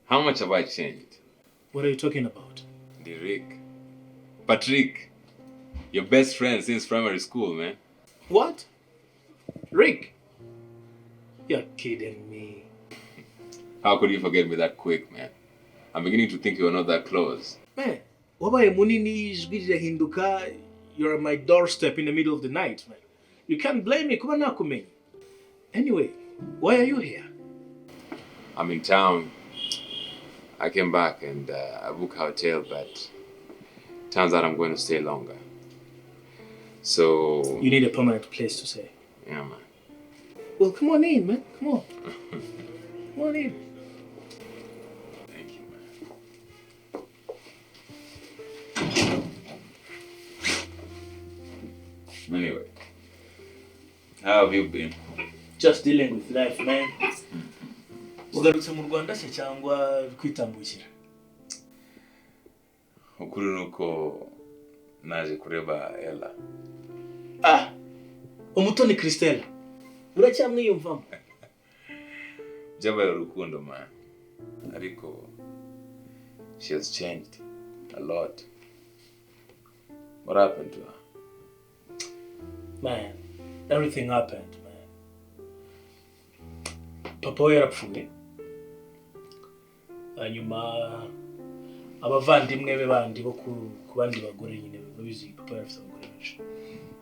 How much have I changed? What are you talking about? Rick. Patrick. Your best friend since primary school, man. What? Rick? You're kidding me. How could you forget me that quick, man? I'm beginning to think you are not that close. Man, wabaye munini ijwi rirahinduka, you're at my doorstep in the middle of the night, man. You can't blame me kuba nakumenye. Anyway, why are you here? I'm in town. I came back and I booked a hotel, but turns out I'm going to stay longer. So... You need a permanent place to stay. Yeah, man. Well, come on in, man. Come on. Come on in. Thank you, man. Anyway, how have you been? Just dealing with life, man. Ugarutse mu Rwanda se cyangwa kwitambukira? Ukuri nuko naje kureba Ella. Umutoni Christelle. Uracyamwiyumvamo? Jabaye urukundo, man. Ariko she has changed a lot. What happened to her? Man, everything happened, man. Papa we yarapfuye. Hanyuma abavandimwe be bandi bo ku bandi bagore nyine babizi papa yarafite abagore benshi.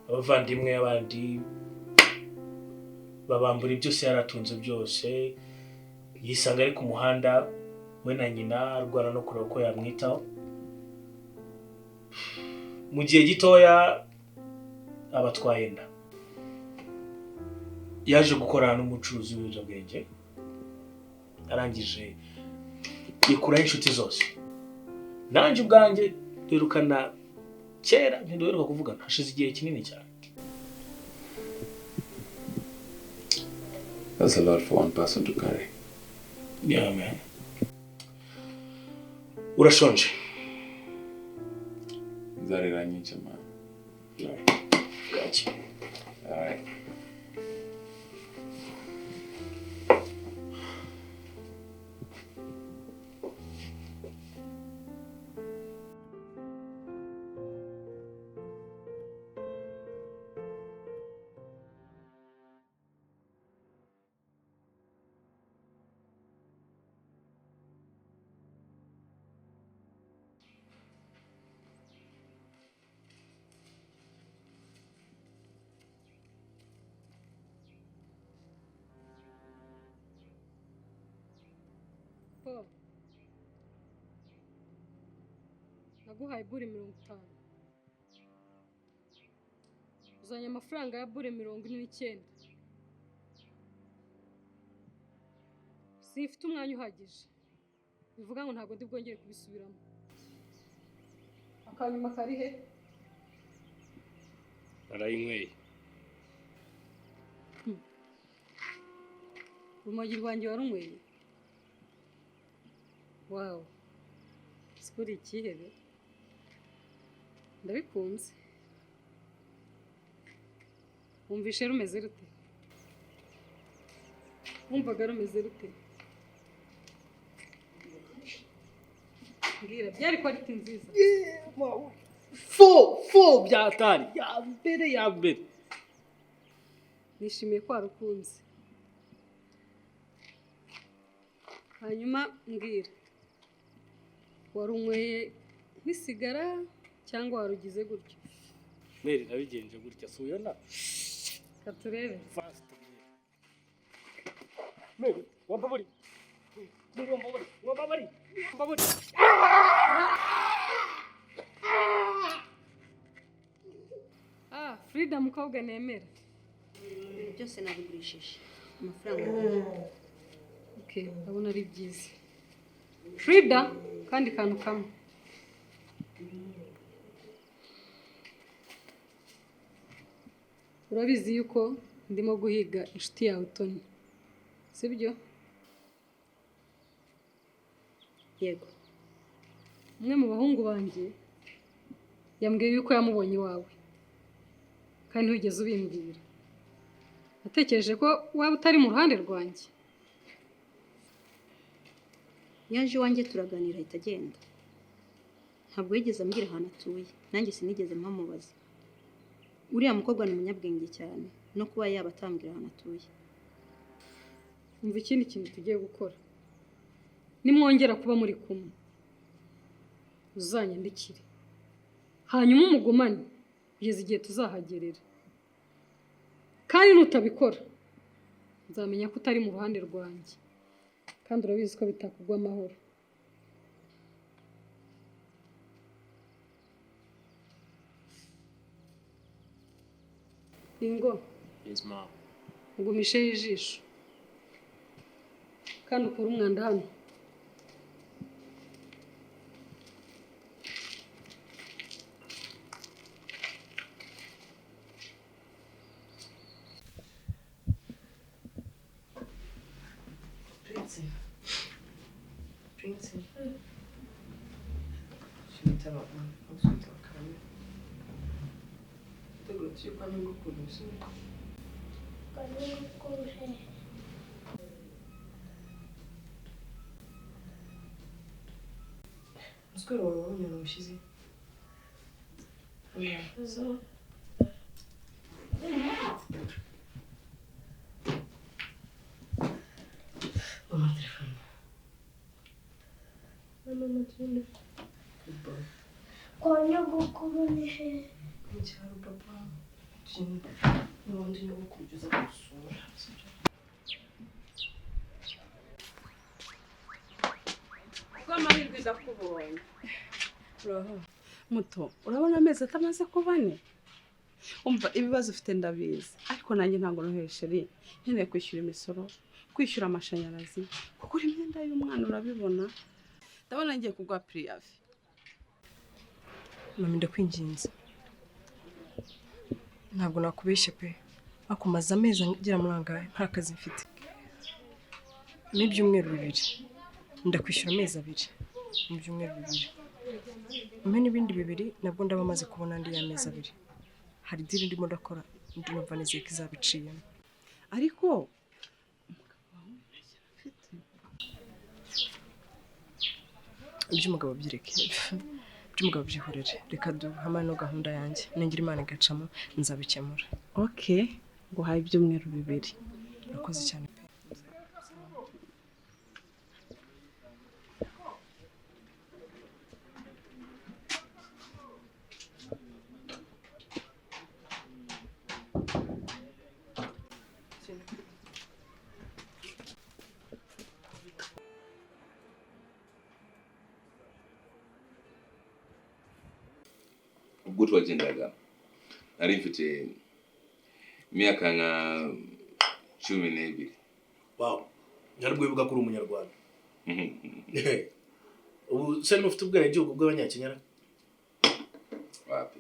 Abavandimwe abandi babambura byose yaratunze byose, yisanga ari ku muhanda we na nyina arwana no kureba ko yamwitaho. Mu gihe gitoya abatwaye inda. Yaje gukorana n'umucuruzi w'ibiyobyabwenge, arangije yikuraho inshuti zose. Nanjye ubwanjye duherukana kera, ntiduheruka kuvugana, hashize igihe kinini cyane. That's a lot for one person to carry. Yeah, man. Urashonje? Nzarira nyice, man. Gotcha. All right. Naguhaye bure 50. Uzanye amafaranga ya bure 49. Sifite umwanya uhagije. Bivuga ngo ntago ndi bwongere kubisubiramo. Akanyuma kari he? Arayinyweye. Urumogi rwanjye warunyweye. Wow. Sikuri ikihebe. Ndabikunze. Umvishe rumeze rute? Umvaga rumeze rute? Ngira byari quality nziza. Wow. Full byatari. Ya mbere. Nishimiye ko warukunze. Hanyuma mbwira. Warunyweye nk'isigara cyangwa warugize gutyo? Meri nabigenje gutya suyona. Katurebe. Fast. Meri, wababuri. Wababuri. Frida mukobwa nemera. Byose nabigurishije. Amafaranga. Okay, ndabona ari byiza. Frida kandi kantu kamwe. Urabizi yuko ndimo guhiga inshuti yawe Tony. Sibyo? Yego. Umwe mu bahungu banjye yambwiye yuko yamubonye iwawe. Kandi ntugeze ubimbwira. Natekereje ko waba utari mu ruhande rwanjye. yaje iwanjye turaganira ahita agenda. Ntabwo yigeze ambwira ahantu atuye, nanjye sinigeze mpamubaza. Uriya mukobwa ni umunyabwenge cyane, no kuba yaba atambwira ahantu atuye. Umva ikindi kintu tugiye gukora. Nimwongera kuba muri kumwe, uzanyandikire. Hanyuma umugumane kugeza igihe tuzahagerera. Kandi nutabikora, nzamenya ko utari mu ruhande rwanjye. Kandi urabizi ko bitakugwa amahoro. Ingo. Yes, mom. Ugumisheho ijisho. Kandi ukura umwanda hano. Prince. Şimdi tamam mı? O suyu bakalım. Ito gulo tuyo kwa nyungu kurusi. Uskoro wawe wanyana ushize. Oya. So. Mama telefone. Mama telefone. Good boy. Quando gukurunishe Mu cyaro papa. Şimdi n'ubundi nyogokuru uza gusura. Amahirwe ndakubonye. Roho muto urabona amezi atamaze kuba ane. Umva ibibazo ufite ndabizi ariko nanjye ntabwo nohesheri nkeneye kwishyura imisoro, kwishyura amashanyarazi, kugura imyenda y'umwana urabibona. Ndabona ngiye kugwa priyavi. Mami ndakwinginze. Ntabwo nakubeshye pe. Akumaze amezi agera muri angahe nta kazi mfite. N'ibyumweru bibiri. Ndakwishyura amezi abiri. Mu byumweru bibiri. Mpe n'ibindi bibiri nabwo ndaba maze kubona andi y'amezi abiri. Hari diri ndimo ndakora ndi numva nizeye ko izabiciyemo. Ariko Iby'umugabo byireke. Iby'umugabo byihorere. Reka duhamane no gahunda yanjye. Ningira Imana igacamo nzabikemura. okay, nguhaye ibyumweru bibiri. Urakoze cyane pe. ubwo twagendaga nari mfite imyaka nka 12. Wow. Nyarwibuka kuri umunyarwanda. Ubu se n'ufite ubwenegihugu bw'abanyakenyera? Wapi?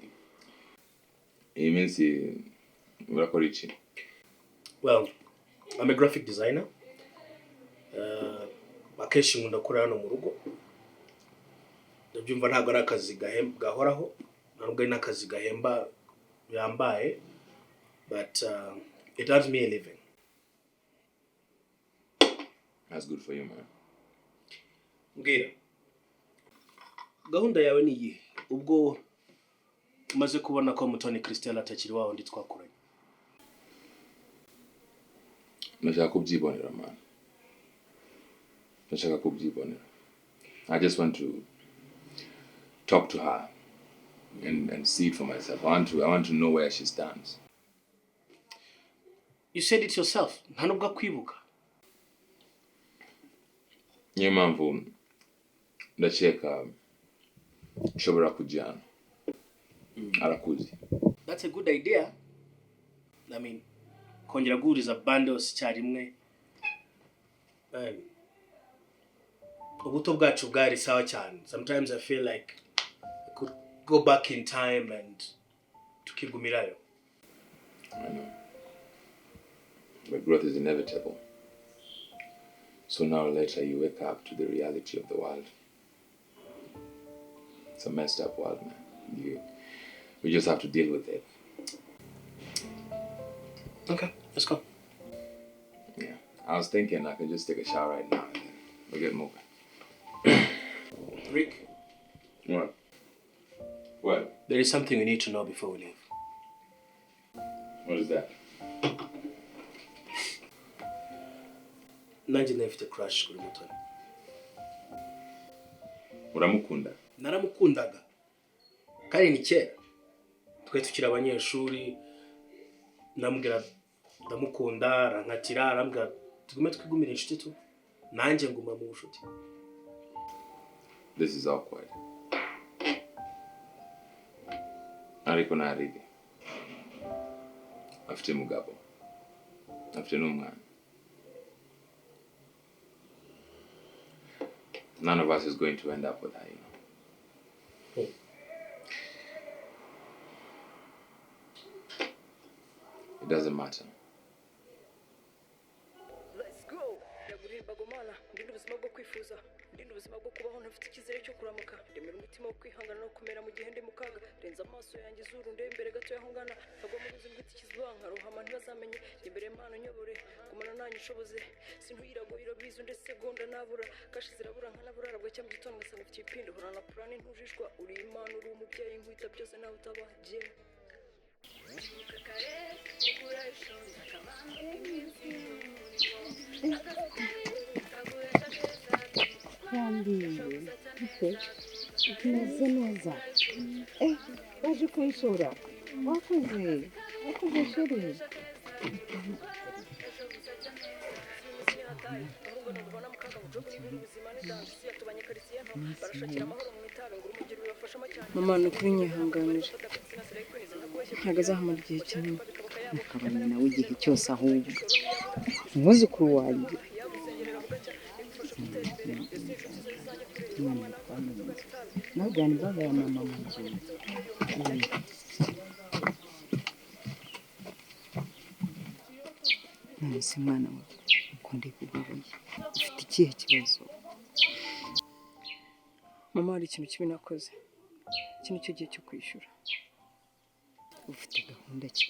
Iyi minsi urakora iki? Well, I'm a graphic designer. Akenshi nkunda gukora hano mu rugo. Ndabyumva ntabwo ari akazi gahoraho, ntabwo ari n'akazi gahemba yambaye, but it earns me a living. That's good for you, man. Mbwira, gahunda yawe ni iyihe ubwo umaze kubona ko Mutoni Christelle atakiri wawe ndi twakoranye? Ndashaka kubyibonera, man. Ndashaka kubyibonera. I just want to talk to her and see it for myself. I want to know where she stands. You said it yourself. Nta nubwo akwibuka. Niyo mpamvu ndakeka nshobora kujyana. Arakuzi. That's a good idea. I mean, kongera guhuriza bundles cyarimwe. Ubuto bwacu bwari sawa cyane. Sometimes I feel like I could go back in time and tukigumirayo. I know. But growth is inevitable. Sooner or later you wake up to the reality of the world. It's a messed up world, man. We just have to deal with it. Okay, let's go. Yeah. I was thinking I could just take a shower right now and then we'll get moving. Rick, What? What? there is something we need to know before we leave. What is that? Nanjye nafite crush kuri Mutoni. Uramukunda? Naramukundaga. Kandi ni kera. Twe tukiri abanyeshuri, namubwira ndamukunda, arankatira, arambwira tugume twigumira inshuti tu. Nanjye nguma mu bushuti. This is awkward. Ariko narige. Afite mugabo. Afite n'umwana. None of us is going to end up with her, you know. It doesn't matter. Let's go. Ndagurimba gomana, ndinde ubuzima bwo kwifuza, ndinde ubuzima bwo kubaho ntafite icyizere cyo kuramuka, ndemera umutima wo kwihangana no kumera mu gihe ndi mu kaga, renza amaso yanjye izuru ndebe imbere gato yaho ngana, ntagwa mu buzima bw'ikizwanka, rohama ntibazamenye, imbere Imana unyobore, kumana nanyu ushoboze, sintuhiragoyira bizo ndetse segonda nabura, kashi zirabura nkanabura arabwa cyangwa mu gitondo ngasanga mfite ibipindi, horana purani ntujishwa, uri Imana uri umubyeyi nkwita byose nawe utabagiye. Umeze neza. Waje kunsura. Wakoze sheri. Mama ni ukuri nyihanganira ntabwo azahamara igihe kinini Akabona nawe igihe cyose ahubwo. Umwuzukuru wanjye. Ntabwo imbaga ya mama mu nzu. Nahise mwana we ukunde kubabaye. Ufite ikihe kibazo? mama hari ikintu kibi nakoze iki ni cyo gihe cyo kwishyura Ufite gahunda ki?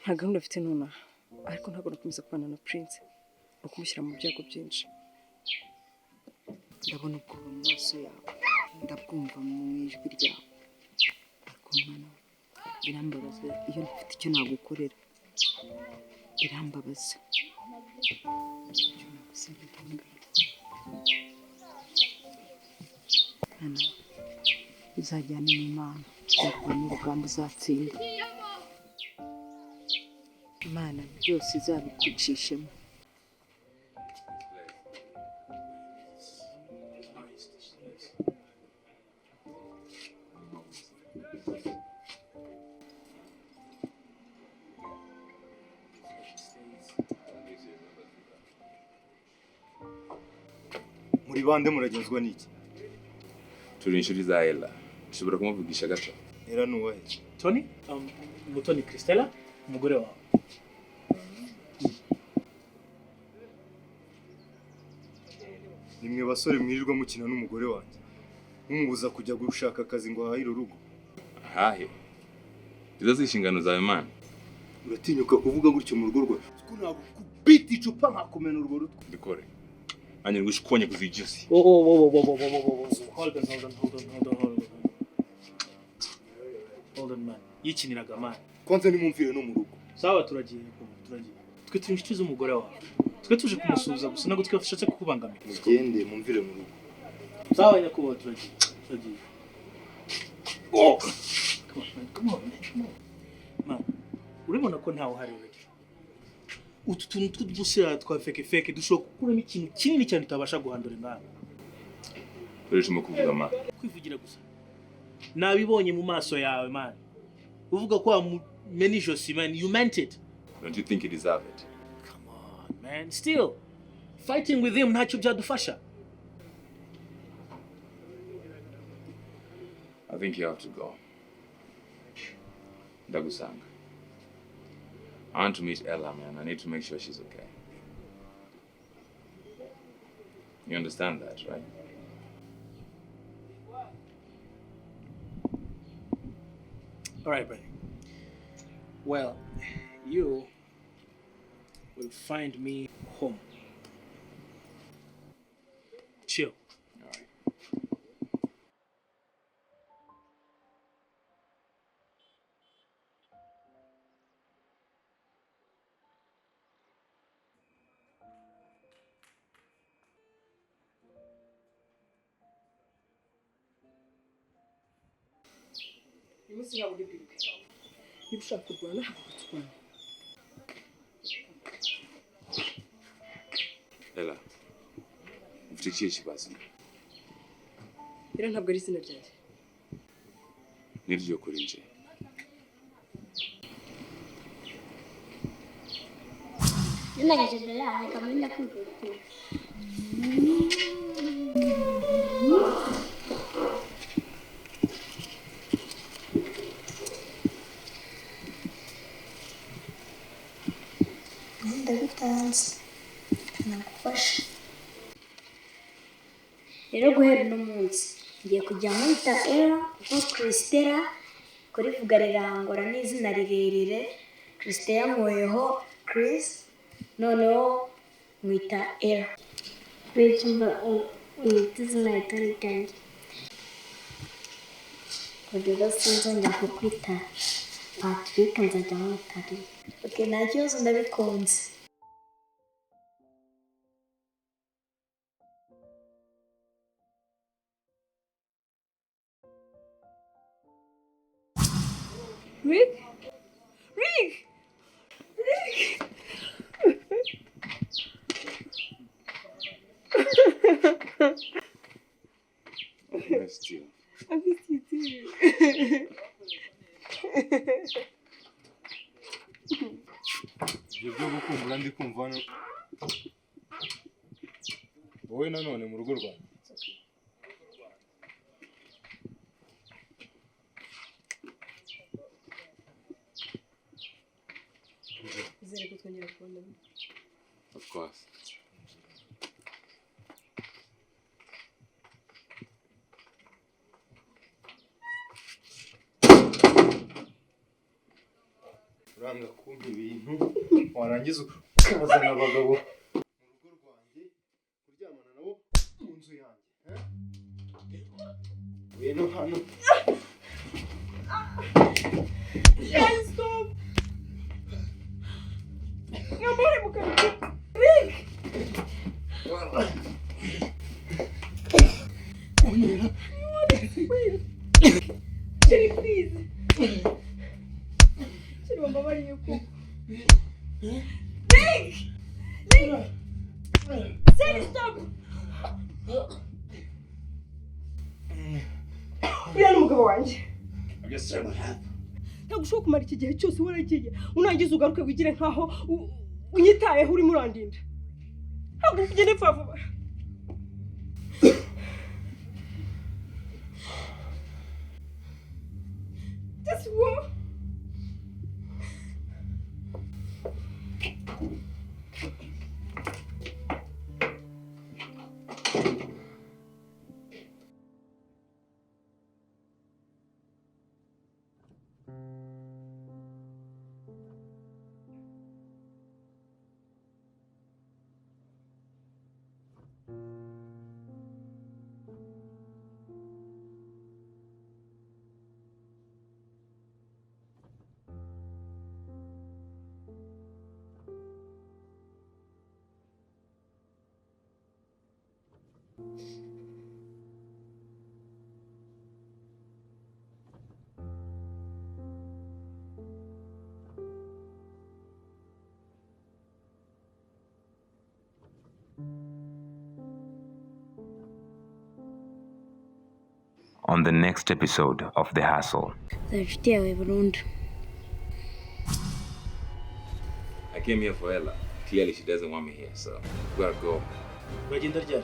nta gahunda afite nonaha ariko ntabwo nakomeza kubana na Prince no kumushyira mu byago byinshi Ndabona ubwoba mu maso yawe. Ndabwumva mu ijwi ryawe. Ariko mwana we birambabaza iyo ntafite icyo nagukorera. Birambabaza. Icyo nagusaba ndangara. Mwana we uzajyane n'Imana. Urwana urugamba uzatsinda. Imana byose izabikucishemo. Muri bande muragenzwa n'iki? Turi inshuti za Ella. Ushobora kumuvugisha gato? Era nuwahe? Tony? Mutoni Christella, umugore wawe. Nimwe basore mwirirwa mukina n'umugore wanjye. Mumubuza kujya gushaka akazi ngo ahahire urugo. Ahahe. Izo zishingano zawe man. Uratinyuka kuvuga gutyo mu rugo rwawe. Ntabwo kubita icupa nkakumena urwo rutwe. Bikore. Anye ngushikonye kuzijusi. Hold on man. Yikiniraga man. Kwanza nimumvire no mu rugo. Sawa turagiye. Twe turi inshuti z'umugore wawe. Twe tuje kumusuhuza gusa ntabwo twashatse kukubangamira. Mugende mumvire mu rugo. Sawa nyakubahwa turagiye. Oh! Come on. Man, urabona ko ntawe uhari ureke. Utu tuntu tw'udusira twa feke dushobora gukuramo ikintu kinini cyane utabasha guhandura nawe. Uretse kuvuga ma. Kwivugira gusa. Nabibonye mu maso yawe man. Uvuga ko many josi man, you meant it. Don't you think you deserve it? Come on man, still fighting with him ntacyo byadufasha. I think you have to go. Ndagusanga. I want to meet Ella, man. I need to make sure she's okay. You understand that, right? All right, buddy. Well, you will find me home. uyu munsi ntabwo uri bwiruke niba ushaka kurwana haguruka turwane. Ella, ufite ikihe kibazo? Ella ntabwo ari izina ryanjye. Niryo kuri nje. Nageze dala kamenda kwihuta. Ndabitanze. Nagufasha. Rero guhera uno munsi ngiye kujya mwita Ella kuko Christella kurivuga rirangora n'izina rirerire. Christella nkoyeho Chris noneho mwita Ella. Wituma unyita izina ritari ryanjye. Kugira sinzongera kukwita Patrick nzajya mwita Lee. Okay, nta kibazo ndabikunze. Rick? Rick! Rick! Missed you. I missed you too. Ibyo byo gukumbura ndi kumva hano. Wowe nanone mu rugo rwanjye. Izere ko twongera kubonana. Of course. Uranga kumpa ibintu warangiza ukazana abagabo mu rugo rwanjye kuryamana nabo mu nzu yanjye. Weno hano. Stop! Amore, mukaruka. Rick! Jerry, please. Jerry, wambabariye ko. Rick! Rick! Jerry, stop! Uriya ni umugabo wanjye. Ntabwo ushobora kumara iki gihe cyose waragiye unangiza ugaruke wigire nkaho unyitayeho urimo urandinda. Ntabwo ugende vuba vuba. Just what? On the next episode of The Hassle. Inshuti yawe burundu. I came here for Ella. Clearly she doesn't want me here, so we gotta go. Uragenda ryari?